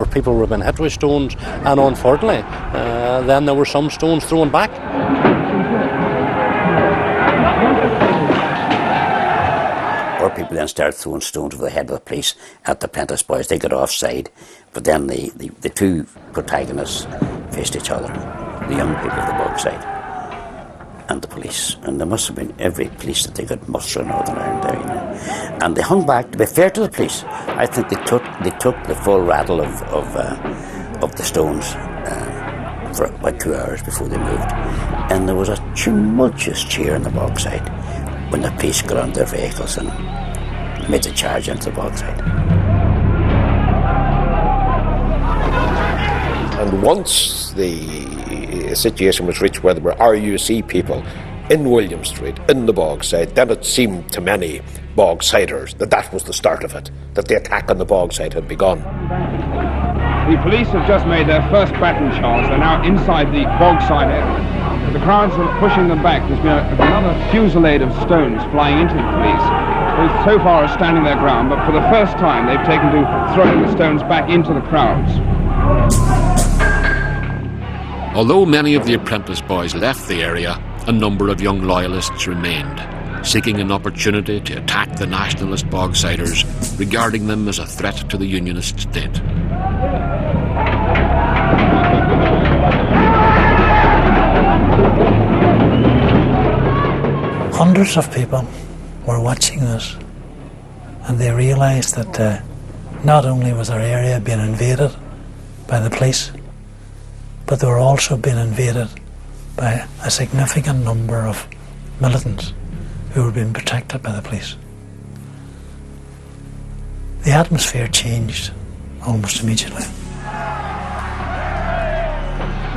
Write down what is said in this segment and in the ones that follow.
People were being hit with stones, and unfortunately, then there were some stones thrown back. Or people then started throwing stones over the head of the police at the Prentice boys. They got offside, but then the two protagonists faced each other, the young people of the Bogside and the police. And there must have been every police that they could muster in Northern Ireland there, you know. And they hung back. To be fair to the police, I think they took the full rattle of the stones for about 2 hours before they moved. And there was a tumultuous cheer in the Bogside when the police got on their vehicles and made the charge into the Bogside. And once the situation was reached where there were RUC people in William Street, in the Bogside, then it seemed to many Bogsiders that was the start of it, that the attack on the Bogside had begun. The police have just made their first baton charge. They're now inside the Bogside area. The crowds are pushing them back. There's been another fusillade of stones flying into the police. They so far are standing their ground, but for the first time they've taken to throwing the stones back into the crowds. Although many of the apprentice boys left the area, a number of young loyalists remained, seeking an opportunity to attack the nationalist Bogsiders, regarding them as a threat to the Unionist state. Hundreds of people were watching us, and they realised that not only was our area being invaded by the police, but they were also being invaded by a significant number of militants who were being protected by the police. The atmosphere changed almost immediately.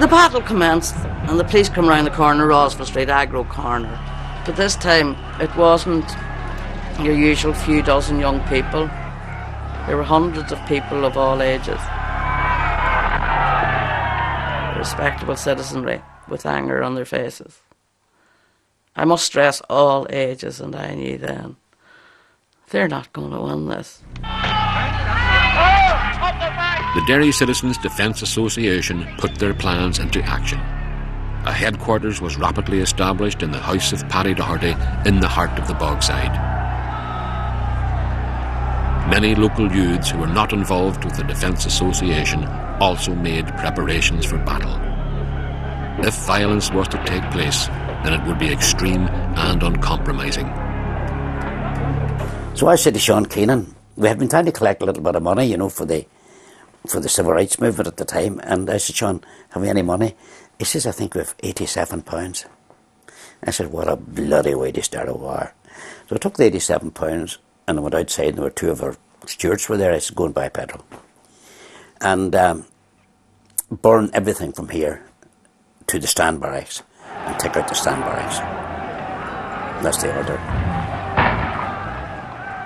The battle commenced and the police come round the corner, Roswell Street, Agro Corner. But this time it wasn't your usual few dozen young people. There were hundreds of people of all ages. Respectable citizenry with anger on their faces. I must stress all ages, and I knew then they're not going to win this. The Derry Citizens Defence Association put their plans into action. A headquarters was rapidly established in the house of Paddy Doherty in the heart of the Bogside. Many local youths who were not involved with the Defence Association also made preparations for battle. If violence was to take place, then it would be extreme and uncompromising. So I said to Sean Keenan, we had been trying to collect a little bit of money, you know, for the civil rights movement at the time, and I said, Sean, have we any money? He says, I think we have £87. I said, what a bloody way to start a war. So I took the £87 and I went outside, and there were two of our stewards were there. I said, go and buy petrol. And burn everything from here to the stand barracks and take out the stand barracks. That's the order.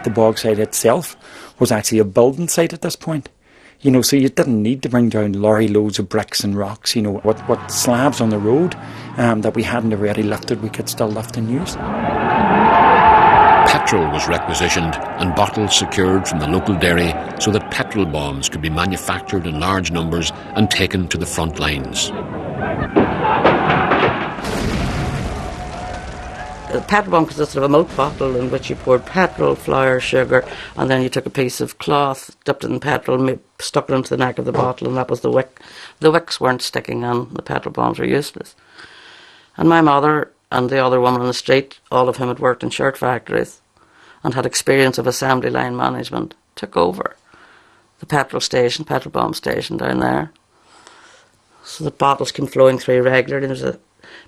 The Bogside itself was actually a building site at this point. You know, so you didn't need to bring down lorry loads of bricks and rocks. You know, what slabs on the road that we hadn't already lifted, we could still lift and use. Petrol was requisitioned and bottles secured from the local dairy so that petrol bombs could be manufactured in large numbers and taken to the front lines. The petrol bomb consisted of a milk bottle in which you poured petrol, flour, sugar, and then you took a piece of cloth, dipped it in petrol, stuck it into the neck of the bottle, and that was the wick. The wicks weren't sticking on, the petrol bombs were useless. And my mother and the other woman on the street, all of whom had worked in shirt factories and had experience of assembly line management, took over the petrol bomb station down there. So the bottles came flowing through regularly.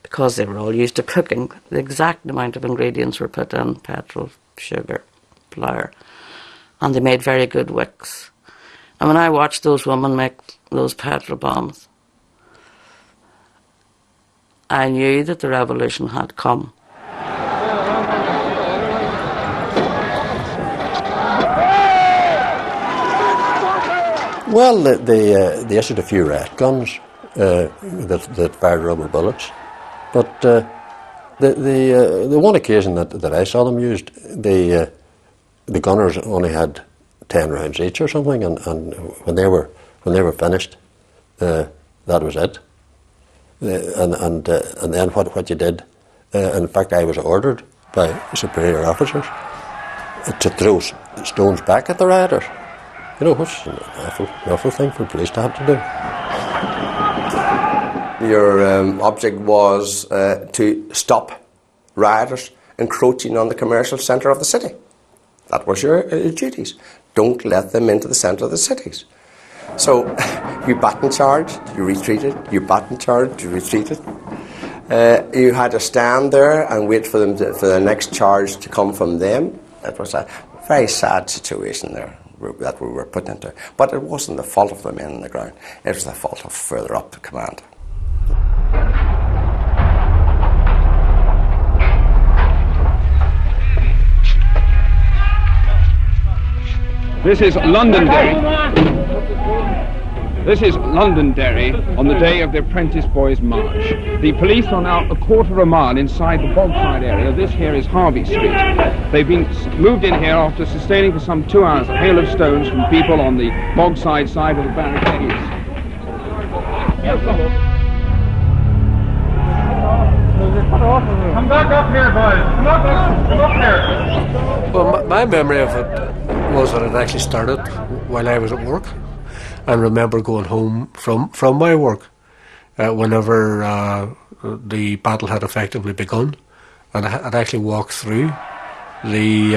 Because they were all used to cooking, the exact amount of ingredients were put in: petrol, sugar, flour, and they made very good wicks. And when I watched those women make those petrol bombs, I knew that the revolution had come. Well, they issued a few rat guns that fired rubber bullets. But the one occasion that I saw them used, the gunners only had 10 rounds each or something, and when they were when they were finished, that was it. And then what you did, in fact I was ordered by superior officers to throw stones back at the rioters. You know, which is an awful thing for police to have to do. Your object was to stop rioters encroaching on the commercial centre of the city. That was your duties. Don't let them into the centre of the cities. So you baton charged, you retreated, you baton charged, you retreated. You had to stand there and wait for them for the next charge to come from them. It was a very sad situation there that we were put into. But it wasn't the fault of the men on the ground. It was the fault of further up the command. This is Londonderry. This is Londonderry on the day of the Apprentice Boys' March. The police are now a quarter of a mile inside the Bogside area. This here is Harvey Street. They've been moved in here after sustaining for some 2 hours a hail of stones from people on the Bogside side of the barricades. Come back up here, boys. Come up here. Well, my memory of it was that it actually started while I was at work. I remember going home from my work whenever the battle had effectively begun, and I'd actually walked through the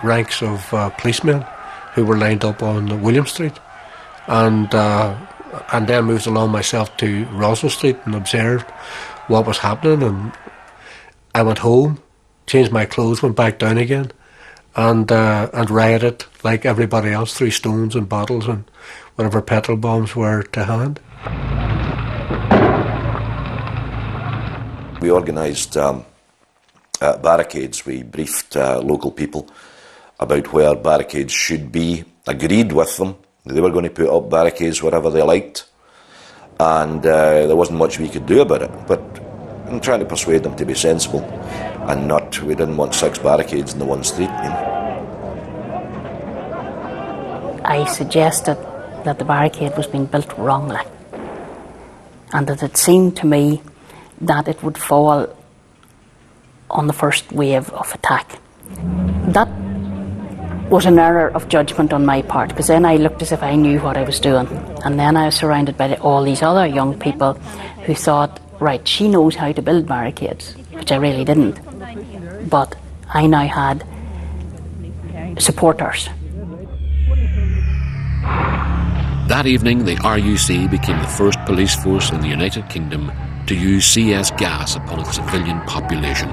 ranks of policemen who were lined up on William Street, and then moved along myself to Roswell Street and observed what was happening. And I went home, changed my clothes, went back down again, and rioted like everybody else, threw stones and bottles and whatever petrol bombs were to hand. We organised barricades. We briefed local people about where barricades should be, agreed with them. They were going to put up barricades wherever they liked, and there wasn't much we could do about it. But I'm trying to persuade them to be sensible and not, we didn't want 6 barricades in the one street. You know? I suggested that the barricade was being built wrongly, and that it seemed to me that it would fall on the first wave of attack. That was an error of judgment on my part, because then I looked as if I knew what I was doing, and then I was surrounded by all these other young people who thought, right, she knows how to build barricades, which I really didn't, but I now had supporters. That evening, the RUC became the first police force in the United Kingdom to use CS gas upon its civilian population.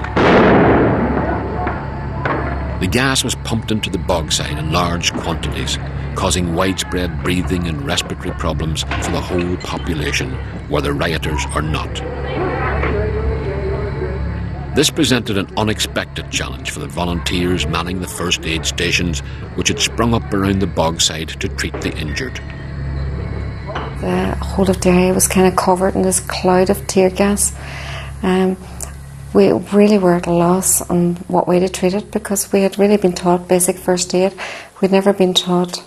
The gas was pumped into the Bogside in large quantities, causing widespread breathing and respiratory problems for the whole population, whether rioters or not. This presented an unexpected challenge for the volunteers manning the first aid stations, which had sprung up around the Bogside to treat the injured. The whole of Derry was kind of covered in this cloud of tear gas. We really were at a loss on what way to treat it, because we had really been taught basic first aid. We'd never been taught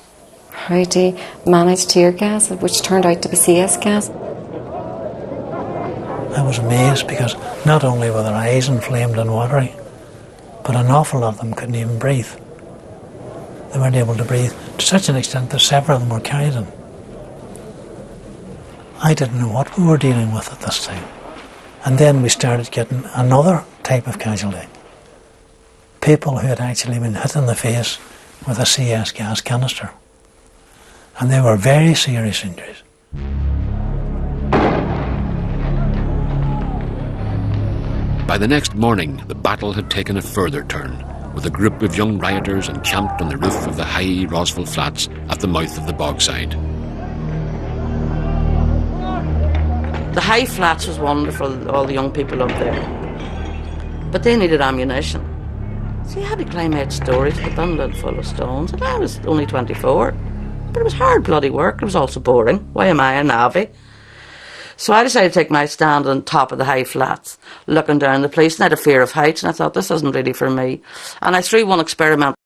how to manage tear gas, which turned out to be CS gas. I was amazed, because not only were their eyes inflamed and watery, but an awful lot of them couldn't even breathe. They weren't able to breathe to such an extent that several of them were carried in. I didn't know what we were dealing with at this time. And then we started getting another type of casualty. People who had actually been hit in the face with a CS gas canister. And they were very serious injuries. By the next morning, the battle had taken a further turn, with a group of young rioters encamped on the roof of the high Roswell Flats at the mouth of the Bogside. The high flats was wonderful, all the young people up there. But they needed ammunition. So you had to climb out stories with a bundle full of stones. And I was only 24. But it was hard bloody work. It was also boring. Why am I a navvy? So I decided to take my stand on top of the high flats, looking down the place, and I had a fear of heights, and I thought, this isn't really for me. And I threw one experiment